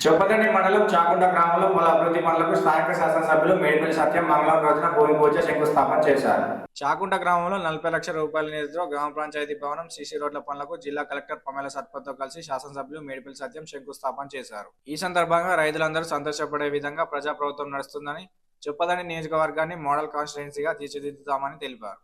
చొప్పదండి మండలం చాకుంట గ్రామంలో పలు అభివృద్ధి పనులకు స్థానిక శాసనసభ్యులు మేడిపల్లి సత్యం మంగళవారం రోజున భూమి పూజ శంకుస్థాపన చేశారు. చాకుంట గ్రామంలో 40 లక్షల రూపాయల నిధితో గ్రామ పంచాయతీ భవనం, సీసీ రోడ్ల పనులకు జిల్లా కలెక్టర్ పమేల సత్పథ్తో కలిసి శాసనసభ్యులు మేడిపల్లి సత్యం శంకుస్థాపన చేశారు. ఈ సందర్భంగా రైతులందరూ సంతోషపడే విధంగా ప్రజాప్రభుత్వం నడుస్తుందని, చొప్పదండి నియోజకవర్గాన్ని మోడల్ కాన్స్టిట్యుయెన్సీగా తీర్చిదిద్దుతామని తెలిపారు.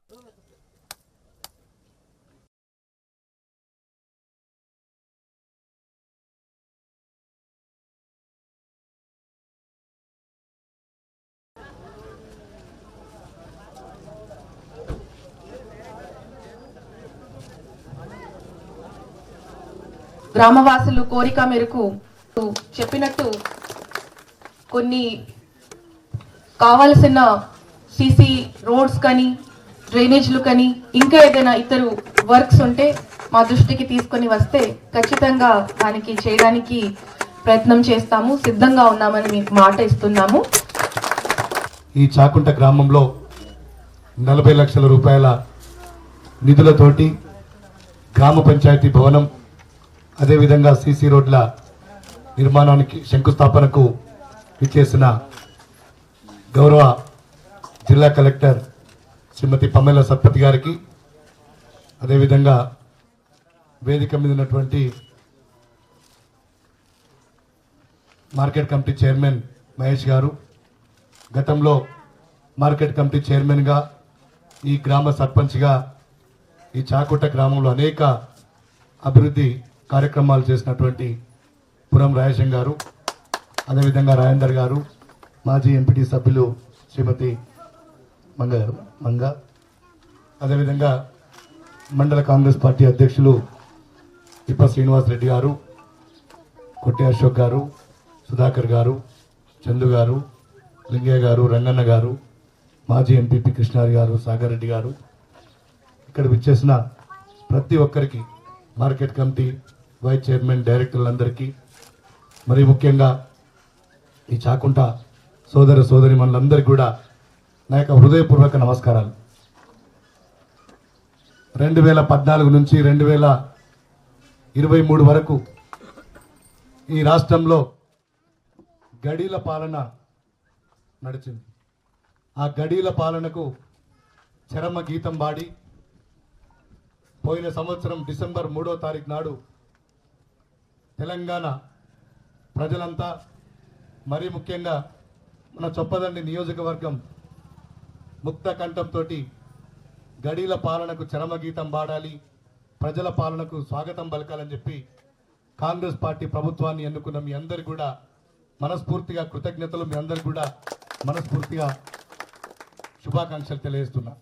గ్రామవాసులు కోరిక మేరకు చెప్పినట్టు కొన్ని కావాల్సిన సీసీ రోడ్స్ కానీ, డ్రైనేజ్లు కానీ, ఇంకా ఏదైనా ఇతరు వర్క్స్ ఉంటే మా దృష్టికి తీసుకొని వస్తే ఖచ్చితంగా దానికి చేయడానికి ప్రయత్నం చేస్తాము, సిద్ధంగా ఉన్నామని మీకు మాట ఇస్తున్నాము. ఈ చాకుంట గ్రామంలో 40 లక్షల రూపాయల నిధులతోటి గ్రామ పంచాయతీ భవనం, అదేవిధంగా సీసీ రోడ్ల నిర్మాణానికి శంకుస్థాపనకు ఇచ్చేసిన గౌరవ జిల్లా కలెక్టర్ శ్రీమతి పమేల సత్పథ్ గారికి, అదేవిధంగా వేదిక మీద ఉన్నటువంటి మార్కెట్ కమిటీ చైర్మన్ మహేష్ గారు, గతంలో మార్కెట్ కమిటీ చైర్మన్గా, ఈ గ్రామ సర్పంచ్గా ఈ చాకుంట గ్రామంలో అనేక అభివృద్ధి కార్యక్రమాలు చేసినటువంటి పురం రాయేశం గారు, అదేవిధంగా రాజేందర్ గారు, మాజీ ఎంపీటీ సభ్యులు శ్రీమతి మంగ, అదేవిధంగా మండల కాంగ్రెస్ పార్టీ అధ్యక్షులు ఇప్ప శ్రీనివాస్ రెడ్డి గారు, కొట్టి అశోక్ గారు, సుధాకర్ గారు, చందు గారు, లింగయ్య గారు, రంగన్న గారు, మాజీ ఎంపీపీ కృష్ణారి గారు, సాగర్ రెడ్డి గారు, ఇక్కడ విచ్చేసిన ప్రతి ఒక్కరికి, మార్కెట్ కమిటీ వైస్ చైర్మన్, డైరెక్టర్లందరికీ, మరి ముఖ్యంగా ఈ చాకుంట సోదర సోదరి మనందరికీ కూడా నా యొక్క హృదయపూర్వక నమస్కారాలు. 2014 నుంచి 2023 వరకు ఈ రాష్ట్రంలో గడీల పాలన నడిచింది. ఆ గడీల పాలనకు చరమ గీతం పాడి పోయిన సంవత్సరం డిసెంబర్ 3వ తారీఖు నాడు తెలంగాణ ప్రజలంతా, మరీ ముఖ్యంగా మన చొప్పదండి నియోజకవర్గం ముక్త కంఠంతో గడీల పాలనకు చరమగీతం పాడాలి, ప్రజల పాలనకు స్వాగతం పలకాలని చెప్పి కాంగ్రెస్ పార్టీ ప్రభుత్వాన్ని ఎన్నుకున్న మీ అందరికీ కూడా మనస్ఫూర్తిగా కృతజ్ఞతలు, మీ అందరికీ కూడా మనస్ఫూర్తిగా శుభాకాంక్షలు తెలియజేస్తున్నా.